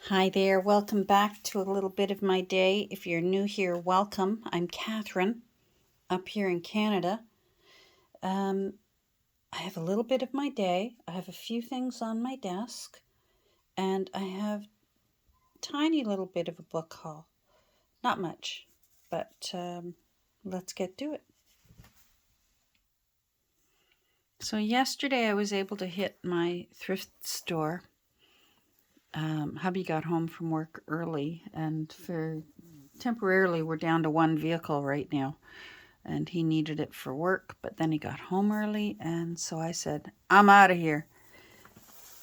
Hi there, welcome back to a little bit of my day. If you're new here, welcome. I'm Catherine, up here in Canada. I have a little bit of my day. I have a few things on my desk, and I have a tiny little bit of a book haul. Not much, but let's get to it. So yesterday I was able to hit my thrift store. Hubby got home from work early, and temporarily we're down to one vehicle right now. And he needed it for work, but then he got home early, and so I said, I'm out of here.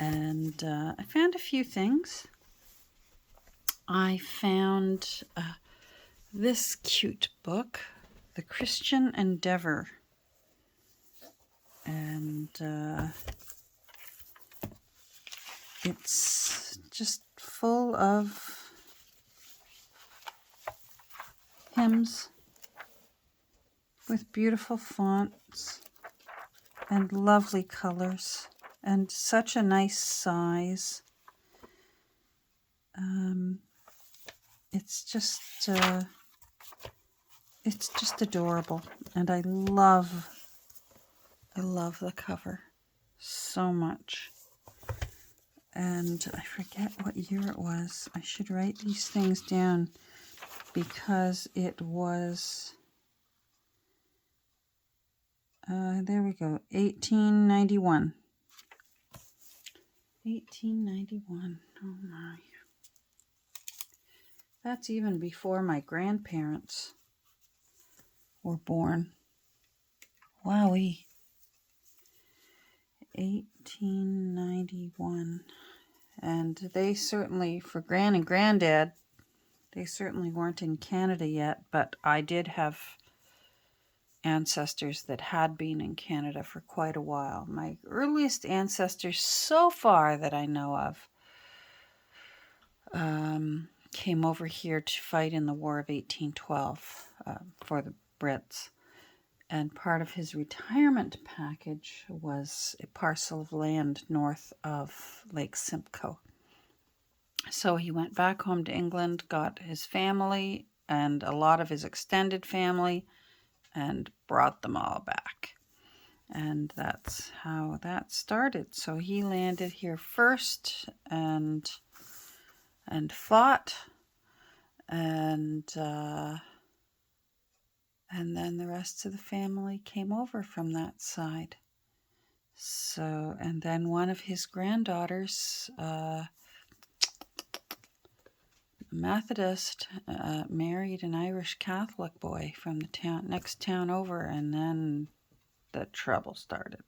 And I found a few things. I found this cute book, The Christian Endeavor. And it's just full of hymns with beautiful fonts and lovely colors and such a nice size. It's just adorable, and I love the cover so much. And I forget what year it was. I should write these things down because it was there we go, 1891. 1891. Oh my. That's even before my grandparents were born. Wowee. 1891. And they certainly, for Gran and Granddad, they certainly weren't in Canada yet, but I did have ancestors that had been in Canada for quite a while. My earliest ancestors so far that I know of came over here to fight in the War of 1812 for the Brits. And part of his retirement package was a parcel of land north of Lake Simcoe. So he went back home to England, got his family and a lot of his extended family, and brought them all back. And that's how that started. So he landed here first and fought, and then the rest of the family came over from that side. So, and then one of his granddaughters, Methodist, married an Irish Catholic boy from the next town over, and then the trouble started.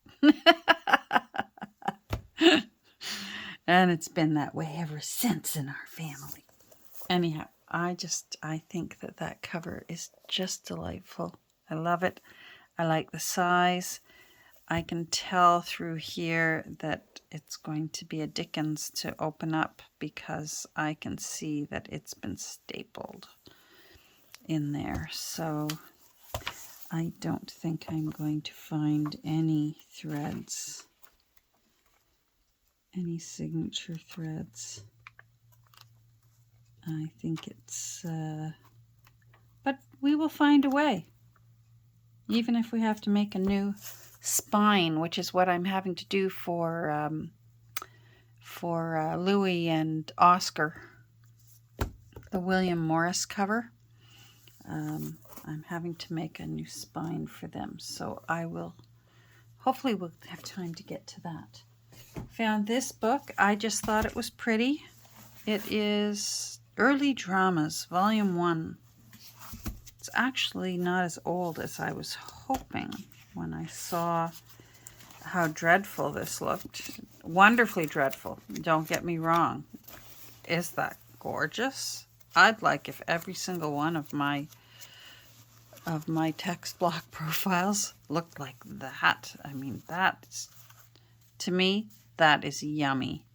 And it's been that way ever since in our family. Anyhow, I think that cover is just delightful. I love it. I like the size. I can tell through here that it's going to be a Dickens to open up because I can see that it's been stapled in there. So I don't think I'm going to find any threads, any signature threads. I think it's, but we will find a way. Even if we have to make a new spine, which is what I'm having to do for Louis and Oscar, the William Morris cover. I'm having to make a new spine for them, so hopefully we'll have time to get to that. Found this book. I just thought it was pretty. It is Early Dramas, Volume 1. It's actually not as old as I was hoping when I saw how dreadful this looked. Wonderfully dreadful, don't get me wrong. Is that gorgeous? I'd like if every single one of my text block profiles looked like that. I mean, to me, that is yummy.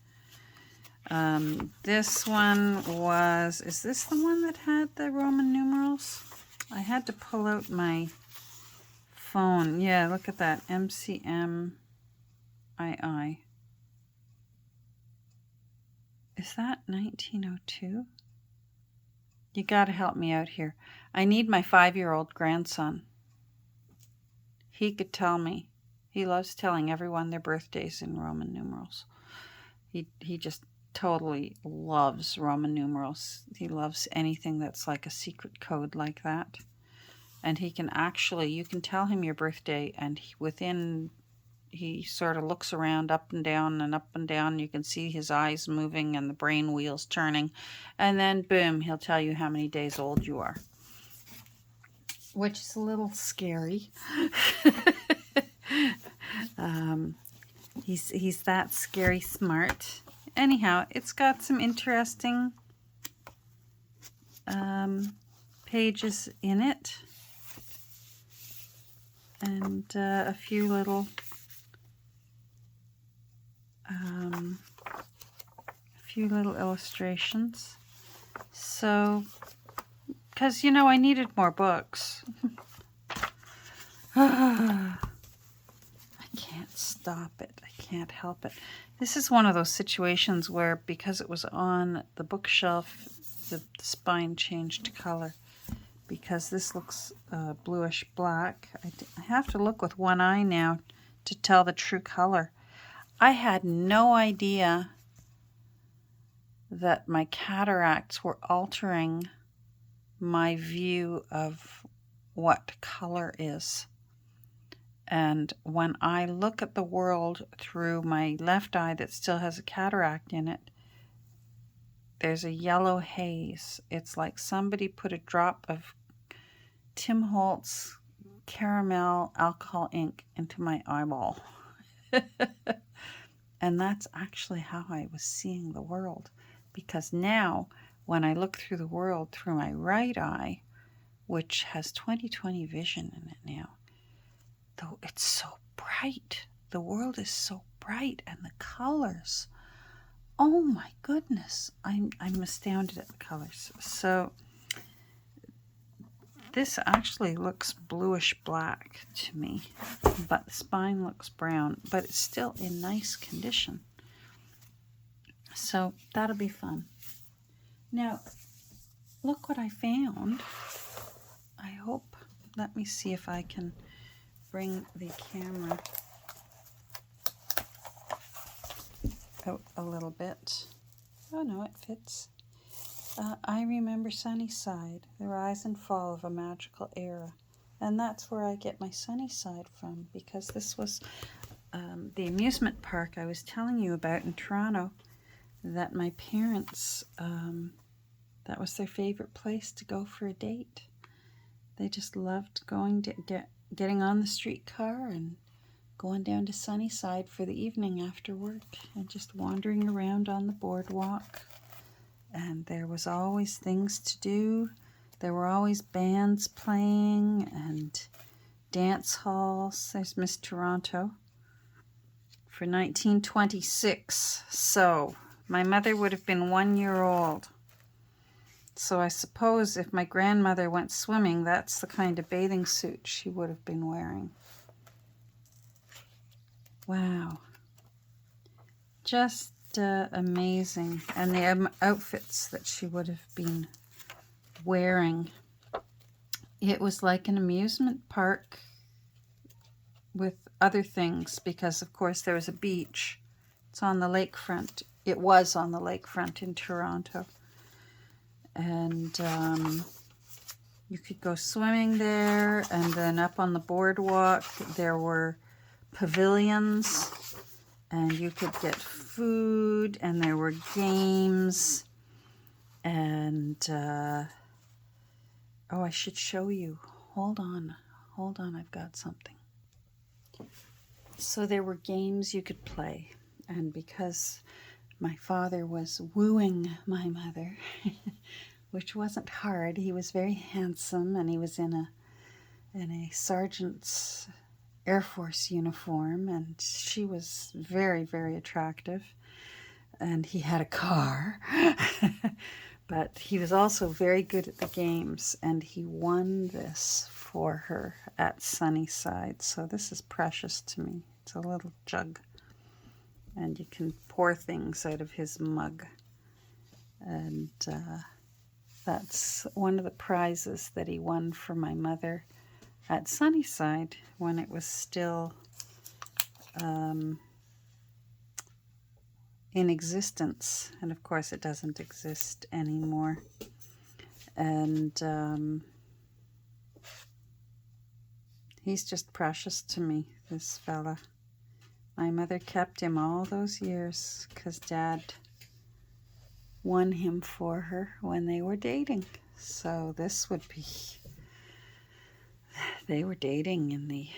This one is this the one that had the Roman numerals? I had to pull out my phone. Yeah, look at that. MCMII. Is that 1902? You got to help me out here. I need my 5-year-old grandson. He could tell me. He loves telling everyone their birthdays in Roman numerals. He just totally loves Roman numerals. He loves anything that's like a secret code like that. And he can actually, you can tell him your birthday, and he sort of looks around up and down and up and down. You can see his eyes moving and the brain wheels turning. And then, boom, he'll tell you how many days old you are. Which is a little scary. He's that scary smart. Anyhow, it's got some interesting pages in it. And a few little illustrations. So, because, you know, I needed more books. I can't stop it. I can't help it. This is one of those situations where, because it was on the bookshelf, the spine changed color. Because this looks bluish black. I have to look with one eye now to tell the true color. I had no idea that my cataracts were altering my view of what color is. And when I look at the world through my left eye that still has a cataract in it, there's a yellow haze. It's like somebody put a drop of Tim Holtz caramel alcohol ink into my eyeball. And that's actually how I was seeing the world. Because now, when I look through the world through my right eye, which has 20/20 vision in it now, though it's so bright. The world is so bright, and the colors. Oh my goodness. I'm astounded at the colors. So this actually looks bluish black to me, but the spine looks brown, but it's still in nice condition. So that'll be fun. Now, look what I found. I hope, let me see if I can bring the camera out a little bit. Oh no, it fits. I remember Sunnyside, the rise and fall of a magical era. And that's where I get my Sunnyside from, because this was the amusement park I was telling you about in Toronto, that my parents, that was their favorite place to go for a date. They just loved going to getting on the streetcar and going down to Sunnyside for the evening after work and just wandering around on the boardwalk. And there was always things to do. There were always bands playing and dance halls. There's Miss Toronto for 1926. So my mother would have been 1 year old. So I suppose if my grandmother went swimming, that's the kind of bathing suit she would have been wearing. Wow. Just amazing. And the outfits that she would have been wearing. It was like an amusement park with other things, because of course there was a beach. It's on the lakefront. It was on the lakefront in Toronto. And you could go swimming there, and then up on the boardwalk there were pavilions, and you could get food, and there were games, and oh, I should show you. Hold on, I've got something. So there were games you could play, and because my father was wooing my mother, which wasn't hard. He was very handsome, and he was in a sergeant's Air Force uniform, and she was very, very attractive, and he had a car. But he was also very good at the games, and he won this for her at Sunnyside. So this is precious to me. It's a little jug, and you can pour things out of his mug. And that's one of the prizes that he won for my mother at Sunnyside when it was still in existence. And of course it doesn't exist anymore. And he's just precious to me, this fella. My mother kept him all those years because Dad won him for her when they were dating. So this would be, they were dating in the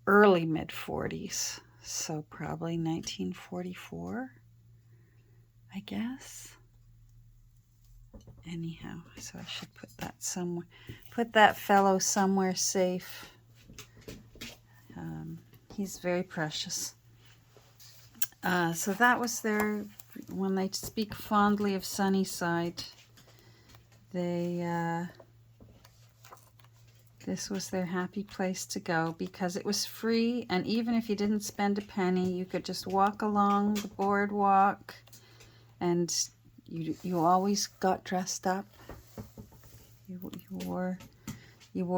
early mid-40s. So probably 1944, I guess. Anyhow, so I should put that somewhere, put that fellow somewhere safe. He's very precious. So that was their, when they speak fondly of Sunnyside, they, this was their happy place to go because it was free, and even if you didn't spend a penny, you could just walk along the boardwalk, and you always got dressed up. You wore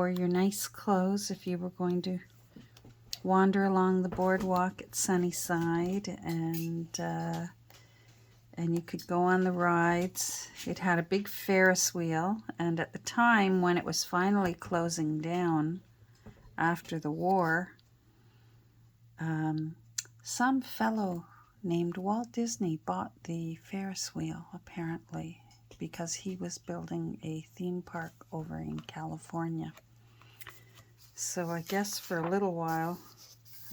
your nice clothes if you were going to wander along the boardwalk at Sunnyside, and you could go on the rides. It had a big Ferris wheel, and at the time when it was finally closing down after the war, some fellow named Walt Disney bought the Ferris wheel, apparently, because he was building a theme park over in California. So I guess for a little while,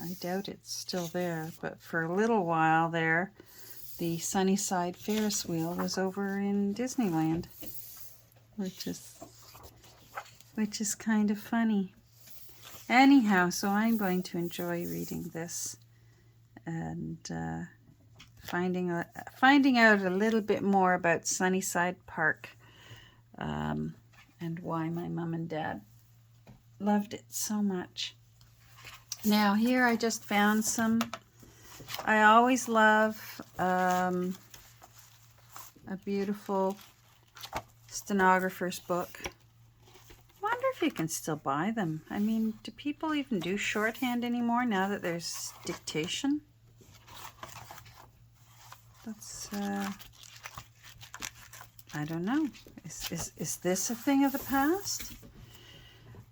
I doubt it's still there, but for a little while there, the Sunnyside Ferris wheel was over in Disneyland, which is kind of funny. Anyhow, so I'm going to enjoy reading this and finding out a little bit more about Sunnyside Park, and why my mom and dad loved it so much. Now here I just found some, I always love a beautiful stenographer's book. Wonder if you can still buy them. I mean, do people even do shorthand anymore now that there's dictation? That's I don't know. Is this a thing of the past?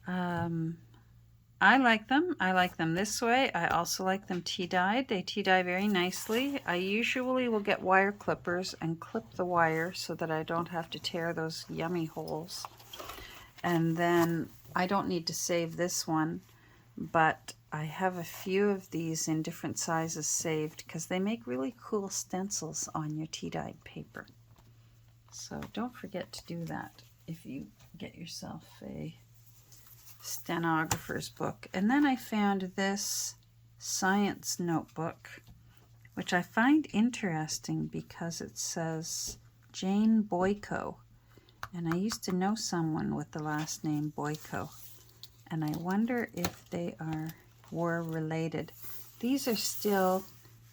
I like them. I like them this way. I also like them tea-dyed. They tea-dye very nicely. I usually will get wire clippers and clip the wire so that I don't have to tear those yummy holes. And then I don't need to save this one, but I have a few of these in different sizes saved because they make really cool stencils on your tea-dyed paper. So don't forget to do that if you get yourself a stenographer's book. And then I found this science notebook, which I find interesting because it says Jane Boyko, and I used to know someone with the last name Boyko, and I wonder if they were related. These are still,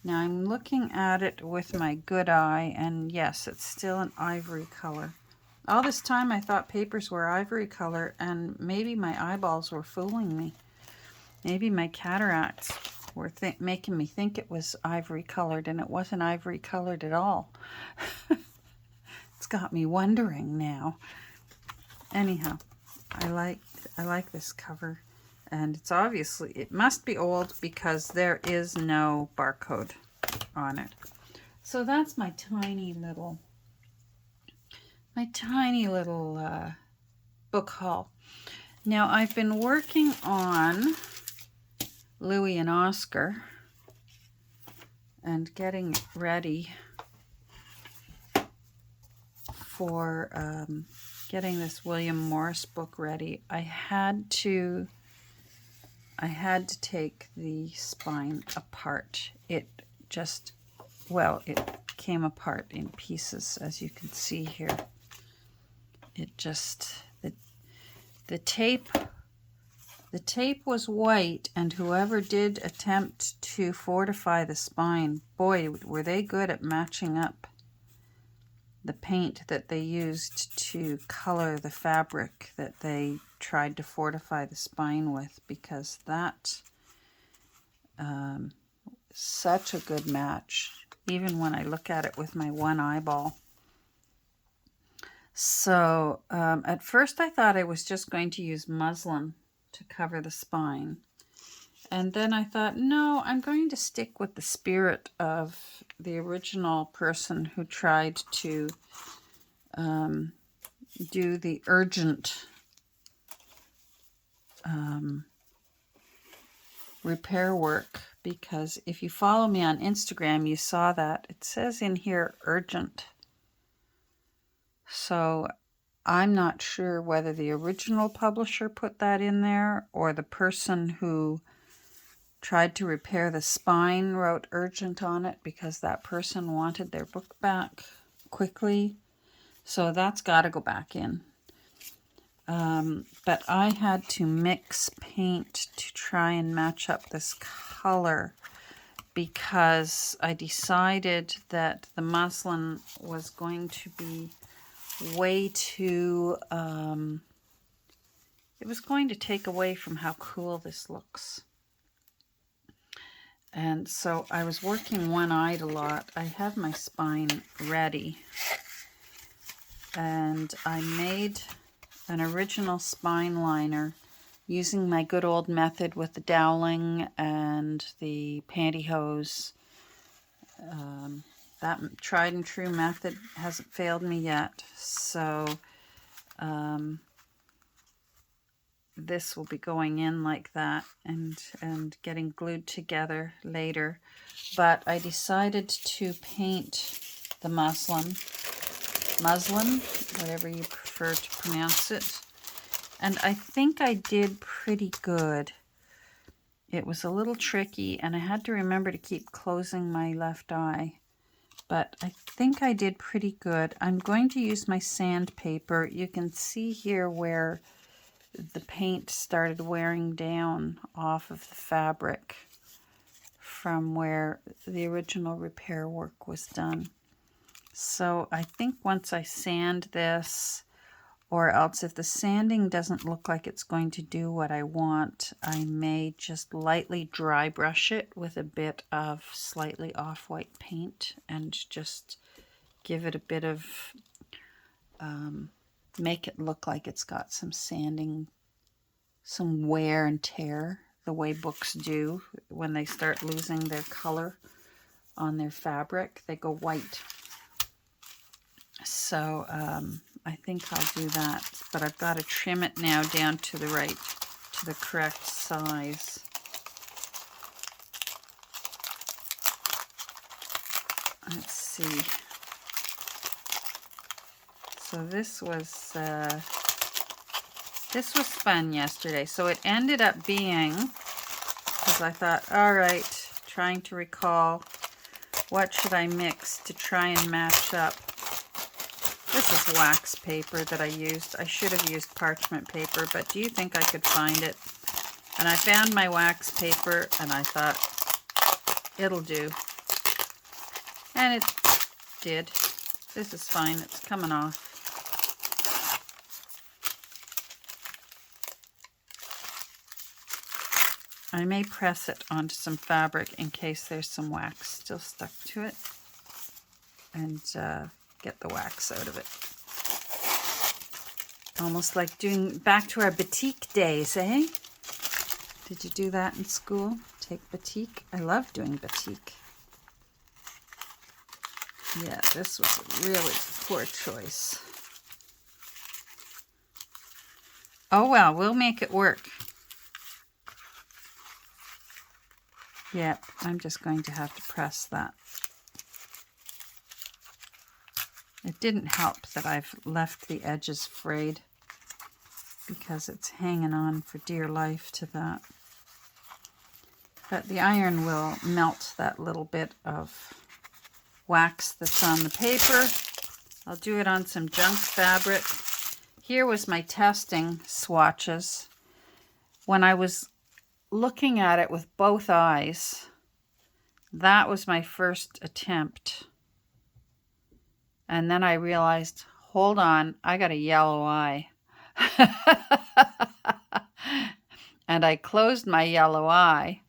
now I'm looking at it with my good eye, and yes, it's still an ivory color. All this time I thought papers were ivory color, and maybe my eyeballs were fooling me. Maybe my cataracts were making me think it was ivory colored, and it wasn't ivory colored at all. It's got me wondering now. Anyhow, I like this cover, and it's obviously, it must be old because there is no barcode on it. So that's my tiny little book haul. Now I've been working on Louie and Oscar and getting ready for getting this William Morris book ready. I had to take the spine apart. It just, well, it came apart in pieces, as you can see here. It just, the tape was white, and whoever did attempt to fortify the spine, boy, were they good at matching up the paint that they used to color the fabric that they tried to fortify the spine with, because that's such a good match, even when I look at it with my one eyeball. So at first I thought I was just going to use muslin to cover the spine. And then I thought, no, I'm going to stick with the spirit of the original person who tried to do the urgent repair work. Because if you follow me on Instagram, you saw that it says in here urgent. So I'm not sure whether the original publisher put that in there or the person who tried to repair the spine wrote urgent on it because that person wanted their book back quickly. So that's got to go back in. But I had to mix paint to try and match up this color because I decided that the muslin was going to be way too, it was going to take away from how cool this looks. And so I was working one-eyed a lot. I have my spine ready. And I made an original spine liner using my good old method with the doweling and the pantyhose. That tried and true method hasn't failed me yet. So this will be going in like that and getting glued together later. But I decided to paint the muslin, whatever you prefer to pronounce it. And I think I did pretty good. It was a little tricky, and I had to remember to keep closing my left eye. But I think I did pretty good. I'm going to use my sandpaper. You can see here where the paint started wearing down off of the fabric from where the original repair work was done. So I think once I sand this, or else if the sanding doesn't look like it's going to do what I want, I may just lightly dry brush it with a bit of slightly off-white paint and just give it a bit of, make it look like it's got some sanding, some wear and tear, the way books do when they start losing their color on their fabric. They go white. So I think I'll do that, but I've got to trim it now down to the correct size. Let's see. So this was fun yesterday. So it ended up being, because I thought, all right, trying to recall what should I mix to try and match up. This is wax paper that I used. I should have used parchment paper, but do you think I could find it? And I found my wax paper, and I thought, it'll do. And it did. This is fine. It's coming off. I may press it onto some fabric in case there's some wax still stuck to it, and get the wax out of it. Almost like doing back to our batik days, eh? Did you do that in school? Take batik? I love doing batik. Yeah, this was a really poor choice. Oh well, we'll make it work. Yep, I'm just going to have to press that. It didn't help that I've left the edges frayed because it's hanging on for dear life to that. But the iron will melt that little bit of wax that's on the paper. I'll do it on some junk fabric. Here was my testing swatches. When I was looking at it with both eyes, that was my first attempt. And then I realized, hold on, I got a yellow eye. And I closed my yellow eye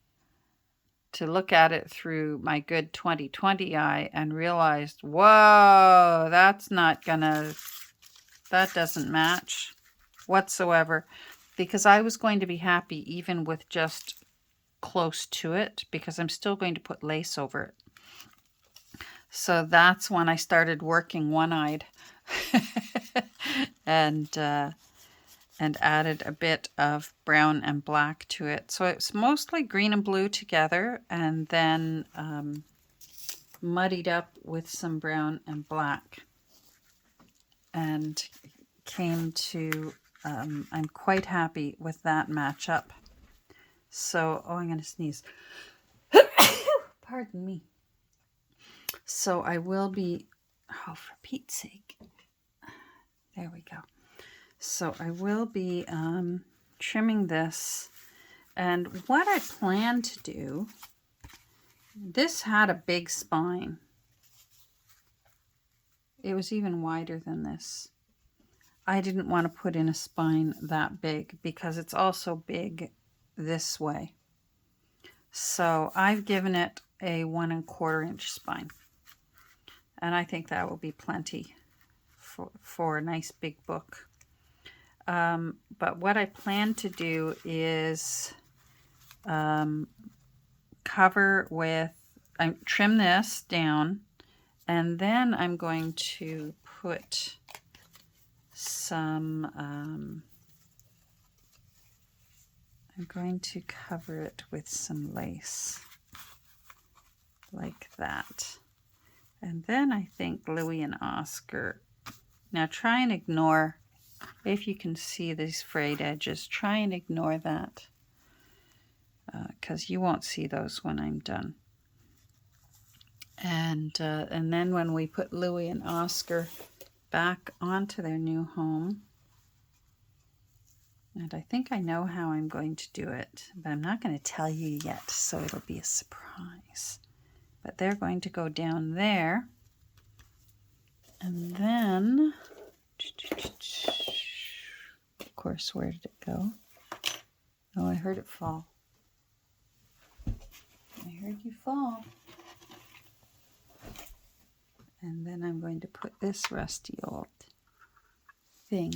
to look at it through my good 20/20 eye and realized, whoa, that doesn't match whatsoever, because I was going to be happy even with just close to it, because I'm still going to put lace over it. So that's when I started working one-eyed and added a bit of brown and black to it. So it's mostly green and blue together, and then muddied up with some brown and black, and came to, I'm quite happy with that matchup. So, oh, I'm going to sneeze. Pardon me. So I will be, oh, for Pete's sake. There we go. So I will be trimming this. And what I plan to do, this had a big spine. It was even wider than this. I didn't want to put in a spine that big because it's also big this way. So I've given it a 1 1/4 inch spine. And I think that will be plenty for a nice big book. But what I plan to do is cover with, trim this down, and then I'm going to put some, I'm going to cover it with some lace, like that. And then I think Louis and Oscar, now try and ignore, if you can see these frayed edges, try and ignore that, because you won't see those when I'm done. And then when we put Louis and Oscar back onto their new home, and I think I know how I'm going to do it, but I'm not going to tell you yet, so it'll be a surprise. But they're going to go down there, and then, of course, where did it go? Oh, I heard it fall. I heard you fall. And then I'm going to put this rusty old thing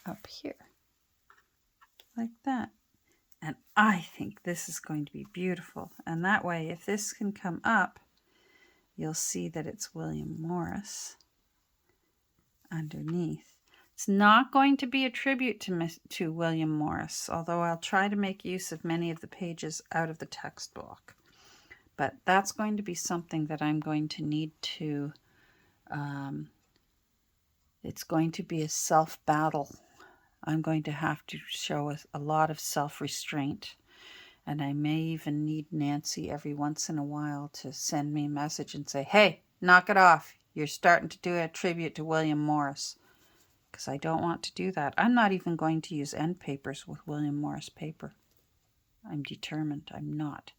up here, like that. And I think this is going to be beautiful. And that way, if this can come up, you'll see that it's William Morris underneath. It's not going to be a tribute to William Morris, although I'll try to make use of many of the pages out of the textbook. But that's going to be something that I'm going to need to, it's going to be a self-battle. I'm going to have to show a lot of self-restraint. And I may even need Nancy every once in a while to send me a message and say, hey, knock it off. You're starting to do a tribute to William Morris. Because I don't want to do that. I'm not even going to use end papers with William Morris paper. I'm determined. I'm not.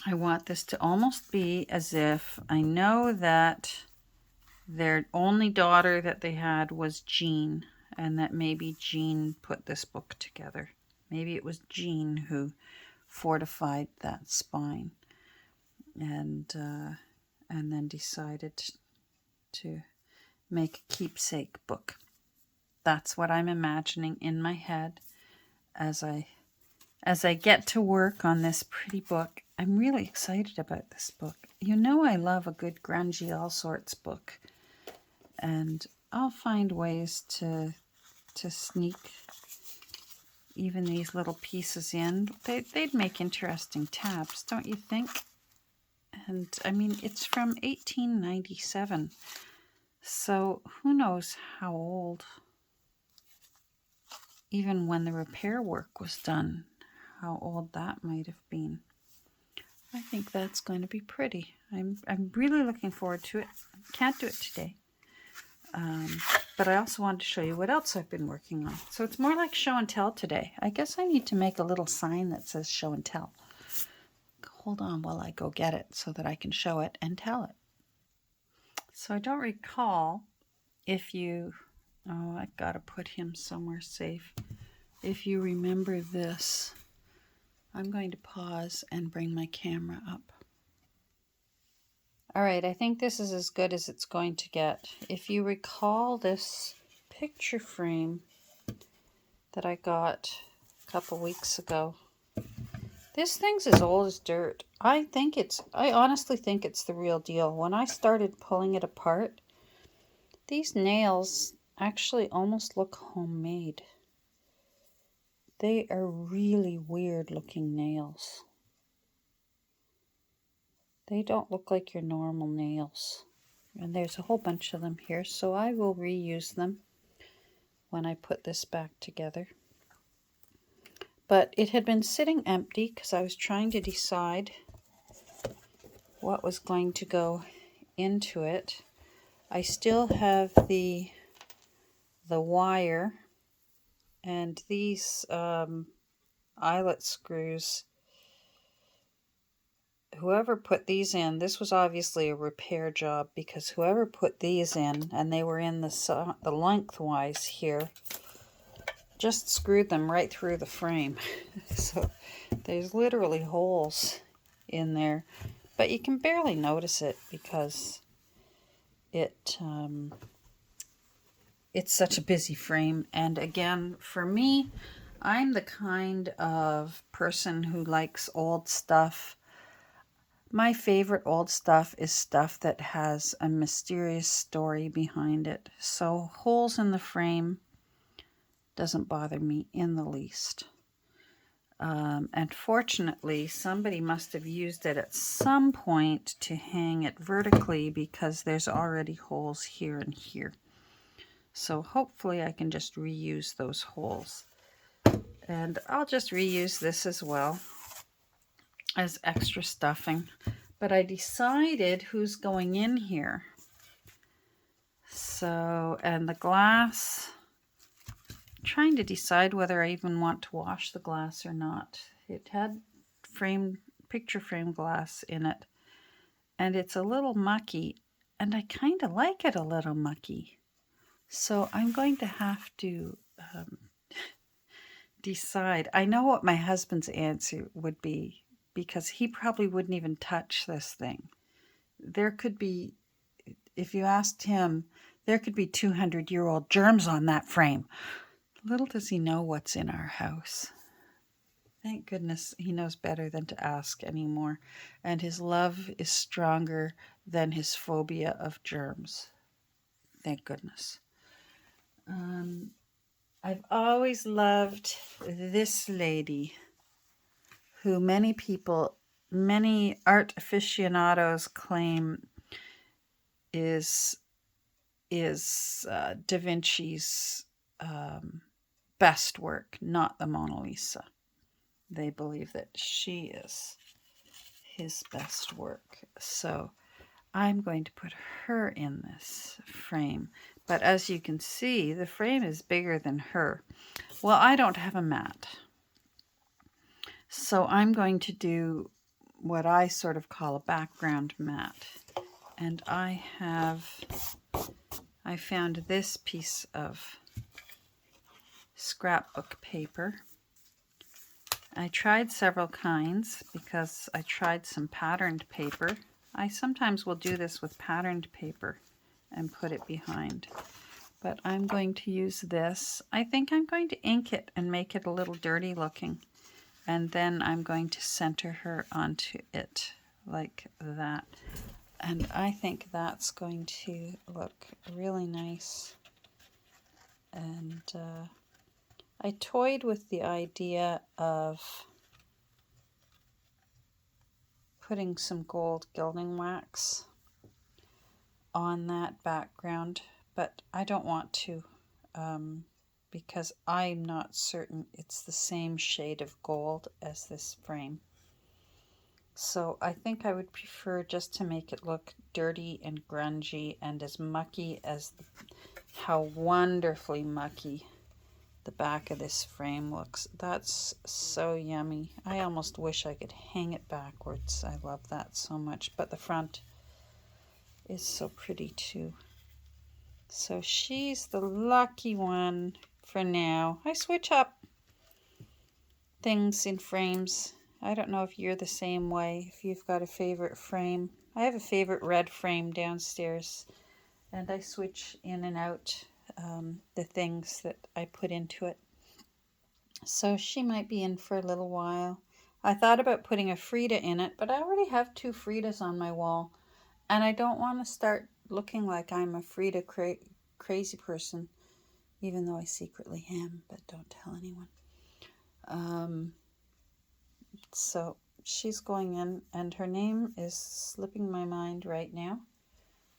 I want this to almost be as if I know that their only daughter that they had was Jean, and that maybe Jean put this book together. Maybe it was Jean who fortified that spine and then decided to make a keepsake book. That's what I'm imagining in my head as I get to work on this pretty book. I'm really excited about this book. You know I love a good grungy all sorts book, and I'll find ways to sneak even these little pieces in. They'd make interesting tabs, don't you think? And I mean, it's from 1897, so who knows how old, even when the repair work was done, how old that might have been. I think that's going to be pretty. I'm really looking forward to it. Can't do it today. But I also wanted to show you what else I've been working on. So it's more like show and tell today. I guess I need to make a little sign that says show and tell. Hold on while I go get it so that I can show it and tell it. So I don't recall if you, oh, I gotta put him somewhere safe. If you remember this, I'm going to pause and bring my camera up. All right, I think this is as good as it's going to get. If you recall this picture frame that I got a couple weeks ago, this thing's as old as dirt. I honestly think it's the real deal. When I started pulling it apart, these nails actually almost look homemade. They are really weird looking nails. They don't look like your normal nails. And there's a whole bunch of them here, so I will reuse them when I put this back together. But it had been sitting empty because I was trying to decide what was going to go into it. I still have the wire and these eyelet screws. Whoever put these in, this was obviously a repair job, because whoever put these in, and they were in the lengthwise here, just screwed them right through the frame. So there's literally holes in there, but you can barely notice it because it's such a busy frame. And again, for me, I'm the kind of person who likes old stuff. My favorite old stuff is stuff that has a mysterious story behind it. So holes in the frame doesn't bother me in the least. And fortunately, somebody must have used it at some point to hang it vertically, because there's already holes here and here. So hopefully I can just reuse those holes. And I'll just reuse this as well as extra stuffing. But I decided who's going in here. So, and the glass, I'm trying to decide whether I even want to wash the glass or not. It had picture frame glass in it, and it's a little mucky, and I kind of like it a little mucky. So I'm going to have to decide. I know what my husband's answer would be, because he probably wouldn't even touch this thing. There could be, if you asked him, there could be 200-year-old germs on that frame. Little does he know what's in our house. Thank goodness he knows better than to ask anymore. And his love is stronger than his phobia of germs. Thank goodness. I've always loved this lady, who many art aficionados claim is Da Vinci's best work, not the Mona Lisa. They believe that she is his best work. So I'm going to put her in this frame. But as you can see, the frame is bigger than her. Well, I don't have a mat. So I'm going to do what I sort of call a background mat. And I found this piece of scrapbook paper. I tried several kinds because I tried some patterned paper. I sometimes will do this with patterned paper and put it behind. But I'm going to use this. I think I'm going to ink it and make it a little dirty looking. And then I'm going to center her onto it like that. And I think that's going to look really nice. And I toyed with the idea of putting some gold gilding wax on that background, but I don't want to because I'm not certain it's the same shade of gold as this frame. So I think I would prefer just to make it look dirty and grungy and as mucky as how wonderfully mucky the back of this frame looks. That's so yummy. I almost wish I could hang it backwards. I love that so much. But the front is so pretty too. So she's the lucky one for now. I switch up things in frames. I don't know if you're the same way, if you've got a favorite frame. I have a favorite red frame downstairs, and I switch in and out the things that I put into it. So she might be in for a little while. I thought about putting a Frida in it, but I already have 2 Fridas on my wall, and I don't want to start looking like I'm a Frida crazy person, even though I secretly am, but don't tell anyone. So she's going in, and her name is slipping my mind right now,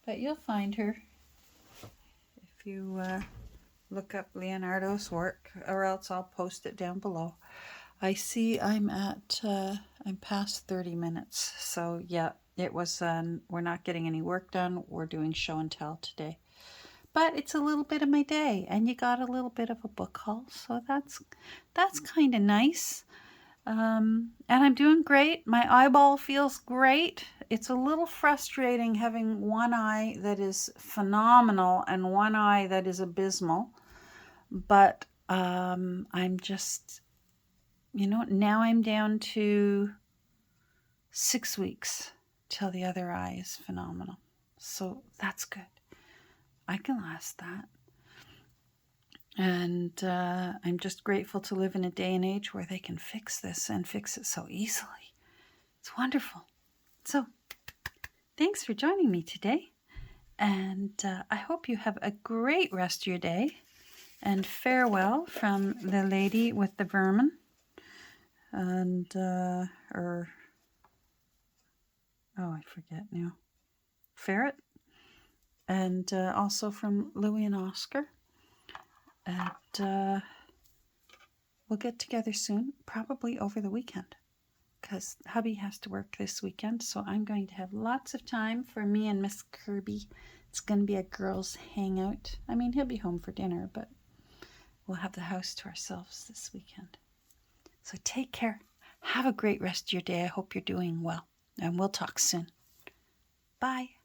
but you'll find her if you look up Leonardo's work, or else I'll post it down below. I see I'm past 30 minutes, so yeah, it was, we're not getting any work done, we're doing show and tell today. But it's a little bit of my day, and you got a little bit of a book haul, so that's kind of nice. And I'm doing great. My eyeball feels great. It's a little frustrating having one eye that is phenomenal and one eye that is abysmal. But I'm just, now I'm down to 6 weeks till the other eye is phenomenal. So that's good. I can last that. And I'm just grateful to live in a day and age where they can fix this and fix it so easily. It's wonderful. So thanks for joining me today. And I hope you have a great rest of your day. And farewell from the lady with the vermin. And, I forget now. Ferret. And also from Louie and Oscar. And we'll get together soon, probably over the weekend, because hubby has to work this weekend, so I'm going to have lots of time for me and Miss Kirby. It's going to be a girls' hangout. I mean, he'll be home for dinner, but we'll have the house to ourselves this weekend. So take care. Have a great rest of your day. I hope you're doing well, and we'll talk soon. Bye.